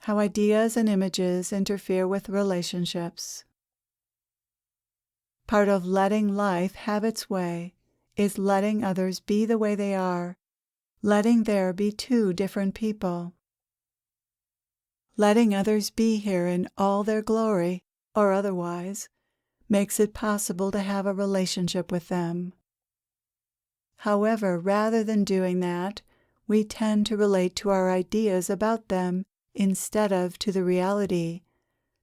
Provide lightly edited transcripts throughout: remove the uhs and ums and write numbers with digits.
How ideas and images interfere with relationships. Part of letting life have its way is letting others be the way they are, letting there be two different people. Letting others be here in all their glory, or otherwise, makes it possible to have a relationship with them. However, rather than doing that, we tend to relate to our ideas about them instead of to the reality,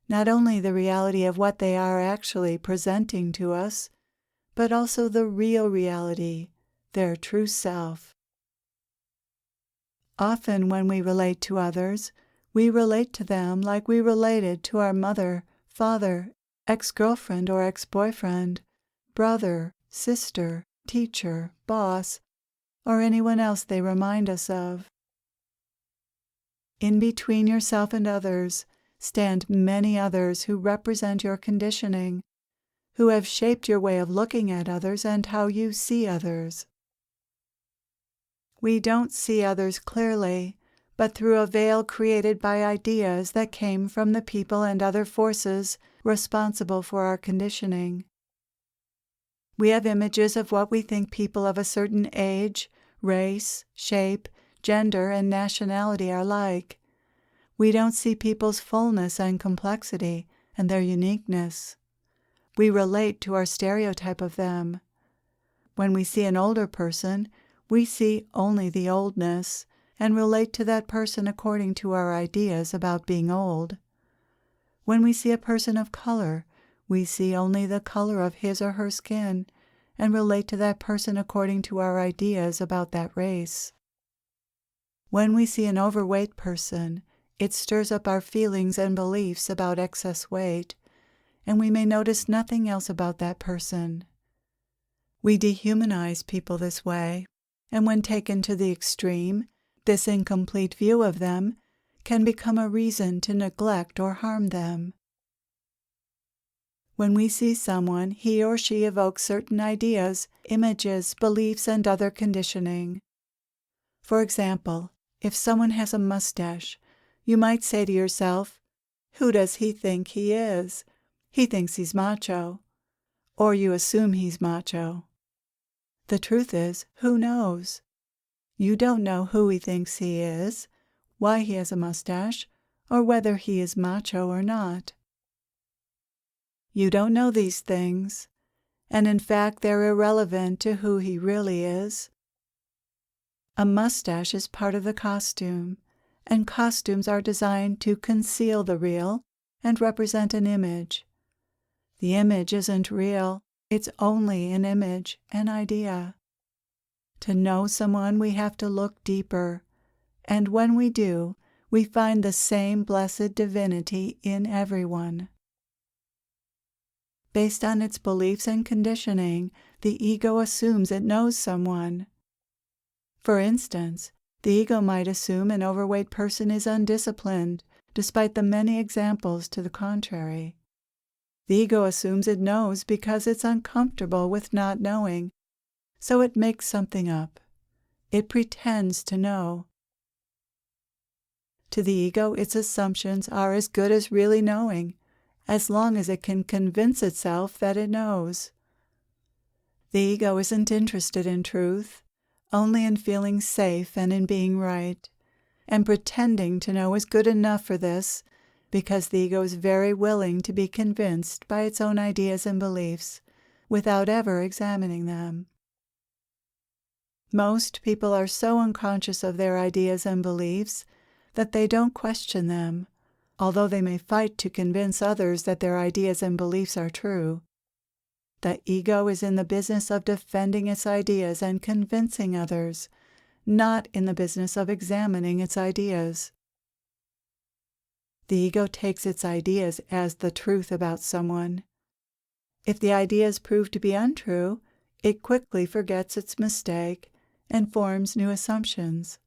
not only the reality of what they are actually presenting to us, but also the real reality, their true self. Often when we relate to others, we relate to them like we related to our mother, father, ex-girlfriend or ex-boyfriend, brother, sister, teacher, boss, or anyone else they remind us of. In between yourself and others stand many others who represent your conditioning, who have shaped your way of looking at others and how you see others. We don't see others clearly, but through a veil created by ideas that came from the people and other forces responsible for our conditioning. We have images of what we think people of a certain age, race, shape, gender, and nationality are like. We don't see people's fullness and complexity and their uniqueness. We relate to our stereotype of them. When we see an older person, we see only the oldness and relate to that person according to our ideas about being old. When we see a person of color, we see only the color of his or her skin and relate to that person according to our ideas about that race. When we see an overweight person, it stirs up our feelings and beliefs about excess weight, and we may notice nothing else about that person. We dehumanize people this way, and when taken to the extreme, this incomplete view of them can become a reason to neglect or harm them. When we see someone, he or she evokes certain ideas, images, beliefs, and other conditioning. For example, if someone has a mustache, you might say to yourself, "Who does he think he is? He thinks he's macho." Or you assume he's macho. The truth is, who knows? You don't know who he thinks he is, why he has a mustache, or whether he is macho or not. You don't know these things, and in fact they're irrelevant to who he really is. A mustache is part of the costume, and costumes are designed to conceal the real and represent an image. The image isn't real, it's only an image, an idea. To know someone, we have to look deeper, and when we do, we find the same blessed divinity in everyone. Based on its beliefs and conditioning, the ego assumes it knows someone. For instance, the ego might assume an overweight person is undisciplined, despite the many examples to the contrary. The ego assumes it knows because it's uncomfortable with not knowing, so it makes something up. It pretends to know. To the ego, its assumptions are as good as really knowing, as long as it can convince itself that it knows. The ego isn't interested in truth, only in feeling safe and in being right, and pretending to know is good enough for this, because the ego is very willing to be convinced by its own ideas and beliefs, without ever examining them. Most people are so unconscious of their ideas and beliefs that they don't question them, although they may fight to convince others that their ideas and beliefs are true. The ego is in the business of defending its ideas and convincing others, not in the business of examining its ideas. The ego takes its ideas as the truth about someone. If the ideas prove to be untrue, it quickly forgets its mistake and forms new assumptions.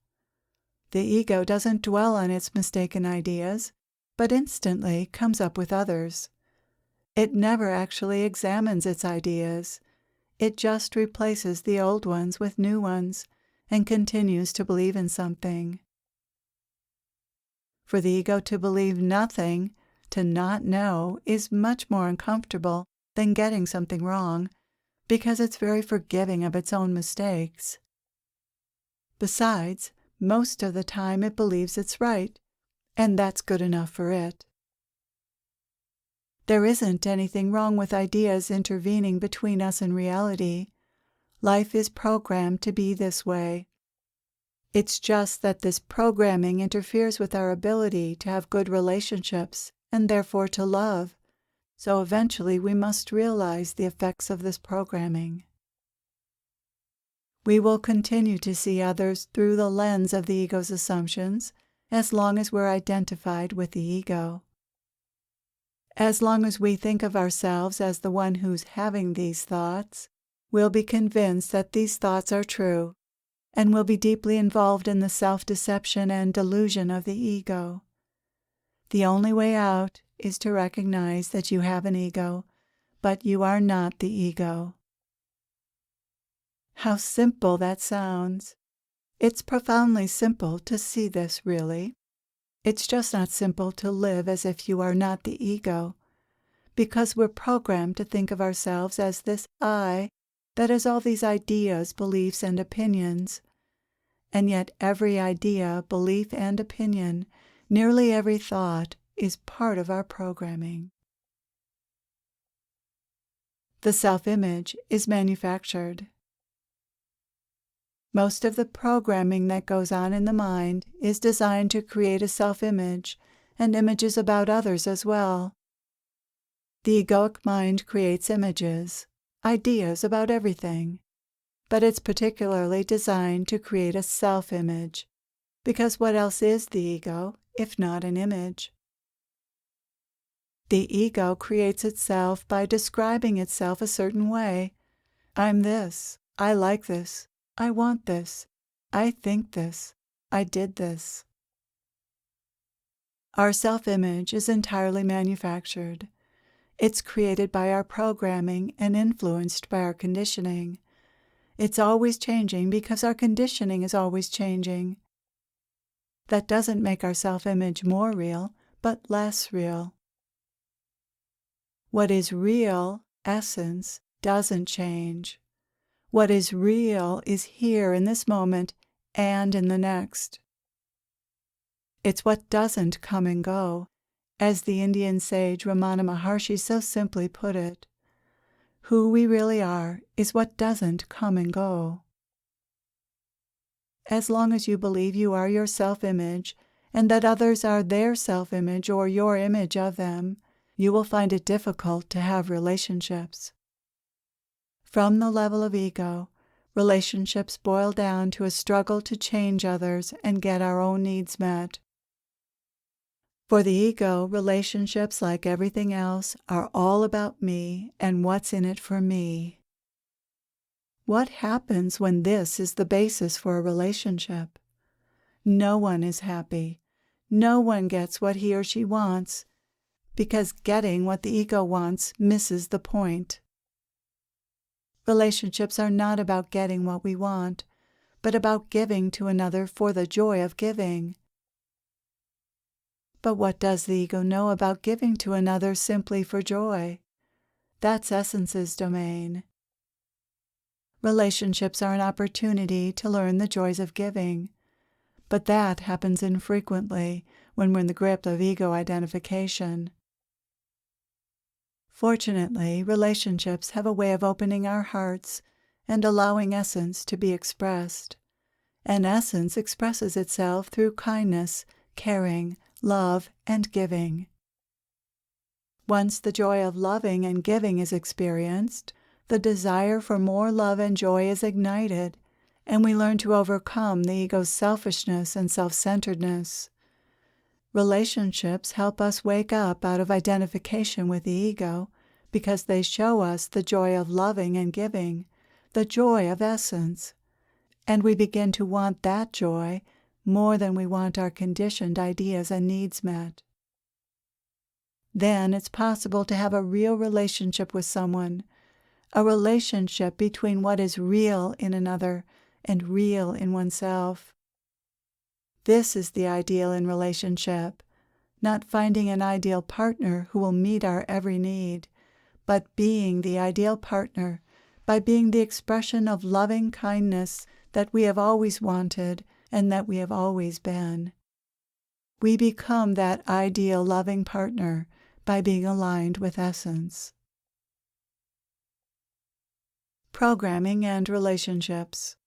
The ego doesn't dwell on its mistaken ideas, but instantly comes up with others. It never actually examines its ideas. It just replaces the old ones with new ones and continues to believe in something. For the ego to believe nothing, to not know, is much more uncomfortable than getting something wrong, because it's very forgiving of its own mistakes. Besides, most of the time it believes it's right, and that's good enough for it. There isn't anything wrong with ideas intervening between us and reality. Life is programmed to be this way. It's just that this programming interferes with our ability to have good relationships and therefore to love. So eventually we must realize the effects of this programming. We will continue to see others through the lens of the ego's assumptions as long as we're identified with the ego. As long as we think of ourselves as the one who's having these thoughts, we'll be convinced that these thoughts are true, and will be deeply involved in the self-deception and delusion of the ego. The only way out is to recognize that you have an ego, but you are not the ego. How simple that sounds. It's profoundly simple to see this, really. It's just not simple to live as if you are not the ego, because we're programmed to think of ourselves as this I that has all these ideas, beliefs, and opinions. And yet every idea, belief, and opinion, nearly every thought, is part of our programming. The self-image is manufactured. Most of the programming that goes on in the mind is designed to create a self-image and images about others as well. The egoic mind creates images, ideas about everything, but it's particularly designed to create a self-image, because what else is the ego if not an image? The ego creates itself by describing itself a certain way. I'm this, I like this, I want this, I think this, I did this. Our self-image is entirely manufactured. It's created by our programming and influenced by our conditioning. It's always changing because our conditioning is always changing. That doesn't make our self-image more real, but less real. What is real, essence, doesn't change. What is real is here in this moment and in the next. It's what doesn't come and go, as the Indian sage Ramana Maharshi so simply put it. Who we really are is what doesn't come and go. As long as you believe you are your self-image and that others are their self-image or your image of them, you will find it difficult to have relationships. From the level of ego, relationships boil down to a struggle to change others and get our own needs met. For the ego, relationships, like everything else, are all about me and what's in it for me. What happens when this is the basis for a relationship? No one is happy. No one gets what he or she wants, because getting what the ego wants misses the point. Relationships are not about getting what we want, but about giving to another for the joy of giving. But what does the ego know about giving to another simply for joy? That's essence's domain. Relationships are an opportunity to learn the joys of giving, but that happens infrequently when we're in the grip of ego identification. Fortunately, relationships have a way of opening our hearts and allowing essence to be expressed. And essence expresses itself through kindness, caring, love, and giving. Once the joy of loving and giving is experienced, the desire for more love and joy is ignited, and we learn to overcome the ego's selfishness and self-centeredness. Relationships help us wake up out of identification with the ego because they show us the joy of loving and giving, the joy of essence, and we begin to want that joy more than we want our conditioned ideas and needs met. Then it's possible to have a real relationship with someone, a relationship between what is real in another and real in oneself. This is the ideal in relationship, not finding an ideal partner who will meet our every need, but being the ideal partner by being the expression of loving kindness that we have always wanted and that we have always been. We become that ideal loving partner by being aligned with essence. Programming and relationships.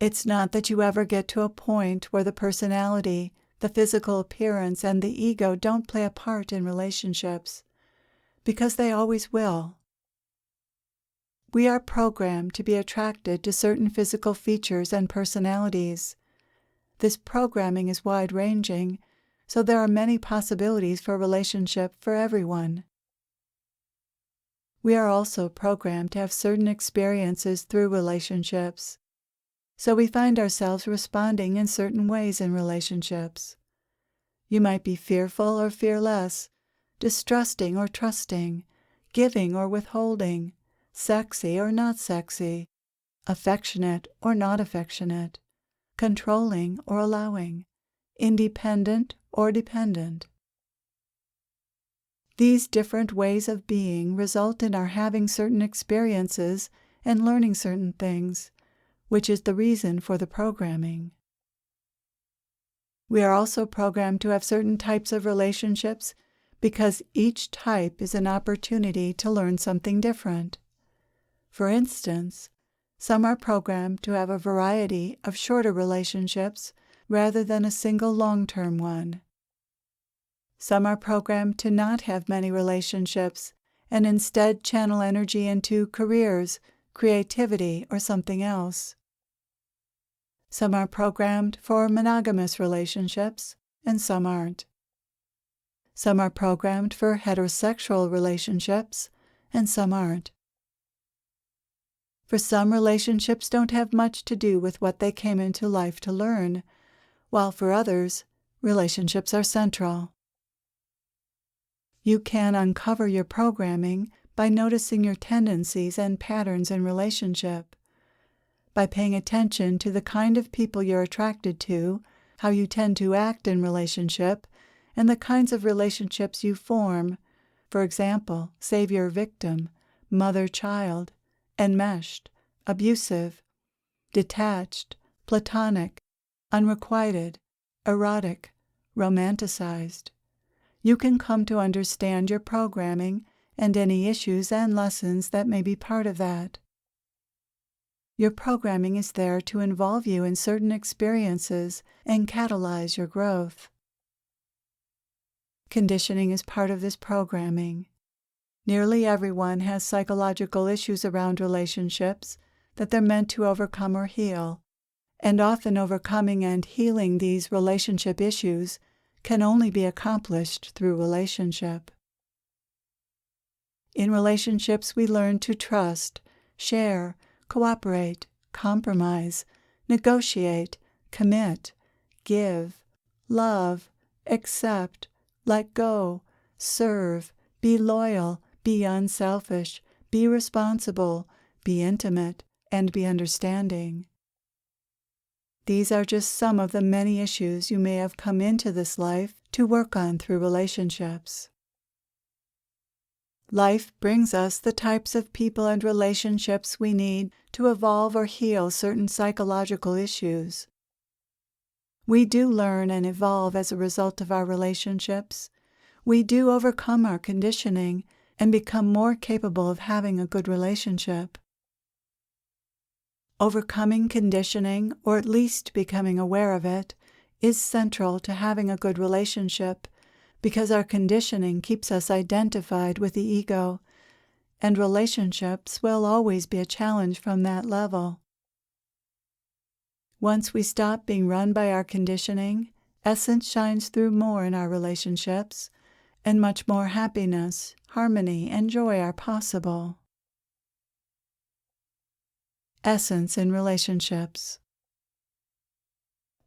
It's not that you ever get to a point where the personality, the physical appearance, and the ego don't play a part in relationships, because they always will. We are programmed to be attracted to certain physical features and personalities. This programming is wide-ranging, so there are many possibilities for relationship for everyone. We are also programmed to have certain experiences through relationships, so we find ourselves responding in certain ways in relationships. You might be fearful or fearless, distrusting or trusting, giving or withholding, sexy or not sexy, affectionate or not affectionate, controlling or allowing, independent or dependent. These different ways of being result in our having certain experiences and learning certain things, which is the reason for the programming. We are also programmed to have certain types of relationships because each type is an opportunity to learn something different. For instance, some are programmed to have a variety of shorter relationships rather than a single long-term one. Some are programmed to not have many relationships and instead channel energy into careers, creativity, or something else. Some are programmed for monogamous relationships, and some aren't. Some are programmed for heterosexual relationships, and some aren't. For some, relationships don't have much to do with what they came into life to learn, while for others, relationships are central. You can uncover your programming by noticing your tendencies and patterns in relationship, by paying attention to the kind of people you're attracted to, how you tend to act in relationship, and the kinds of relationships you form, for example, savior-victim, mother-child, enmeshed, abusive, detached, platonic, unrequited, erotic, romanticized. You can come to understand your programming and any issues and lessons that may be part of that. Your programming is there to involve you in certain experiences and catalyze your growth. Conditioning is part of this programming. Nearly everyone has psychological issues around relationships that they're meant to overcome or heal, and often overcoming and healing these relationship issues can only be accomplished through relationship. In relationships, we learn to trust, share, cooperate, compromise, negotiate, commit, give, love, accept, let go, serve, be loyal, be unselfish, be responsible, be intimate, and be understanding. These are just some of the many issues you may have come into this life to work on through relationships. Life brings us the types of people and relationships we need to evolve or heal certain psychological issues. We do learn and evolve as a result of our relationships. We do overcome our conditioning and become more capable of having a good relationship. Overcoming conditioning, or at least becoming aware of it, is central to having a good relationship because our conditioning keeps us identified with the ego, and relationships will always be a challenge from that level. Once we stop being run by our conditioning, essence shines through more in our relationships, and much more happiness, harmony, and joy are possible. Essence in relationships.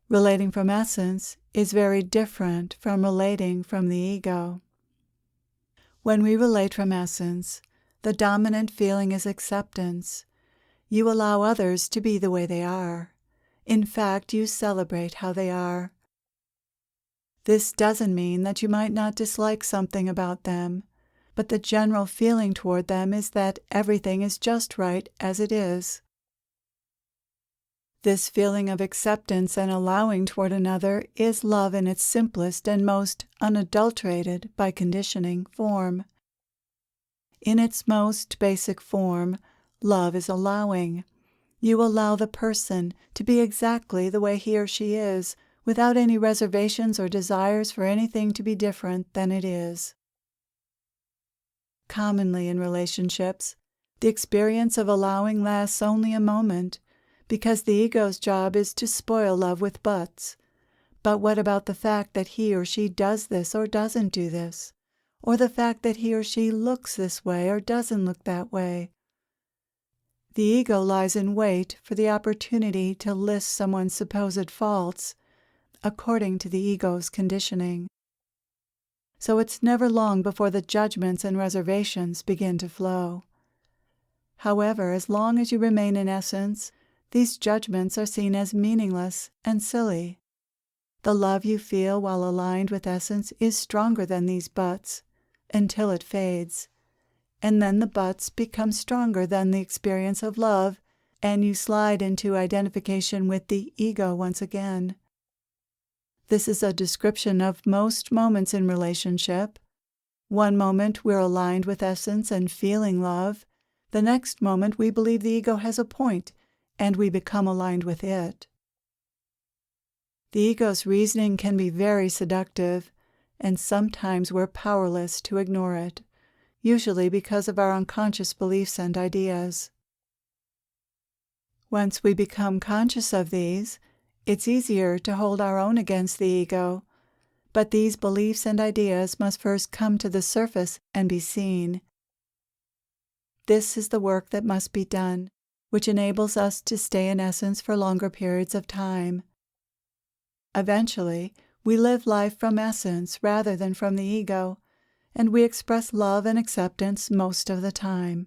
Relating from essence is very different from relating from the ego. When we relate from essence, the dominant feeling is acceptance. You allow others to be the way they are. In fact, you celebrate how they are. This doesn't mean that you might not dislike something about them, but the general feeling toward them is that everything is just right as it is. This feeling of acceptance and allowing toward another is love in its simplest and most unadulterated by conditioning form. In its most basic form, love is allowing. You allow the person to be exactly the way he or she is, without any reservations or desires for anything to be different than it is. Commonly in relationships, the experience of allowing lasts only a moment, because the ego's job is to spoil love with buts. But what about the fact that he or she does this or doesn't do this? Or the fact that he or she looks this way or doesn't look that way? The ego lies in wait for the opportunity to list someone's supposed faults, according to the ego's conditioning. So it's never long before the judgments and reservations begin to flow. However, as long as you remain in essence, these judgments are seen as meaningless and silly. The love you feel while aligned with essence is stronger than these buts, until it fades. And then the buts become stronger than the experience of love, and you slide into identification with the ego once again. This is a description of most moments in relationship. One moment we're aligned with essence and feeling love. The next moment we believe the ego has a point, and we become aligned with it. The ego's reasoning can be very seductive, and sometimes we're powerless to ignore it, usually because of our unconscious beliefs and ideas. Once we become conscious of these, it's easier to hold our own against the ego, but these beliefs and ideas must first come to the surface and be seen. This is the work that must be done, which enables us to stay in essence for longer periods of time. Eventually, we live life from essence rather than from the ego, and we express love and acceptance most of the time.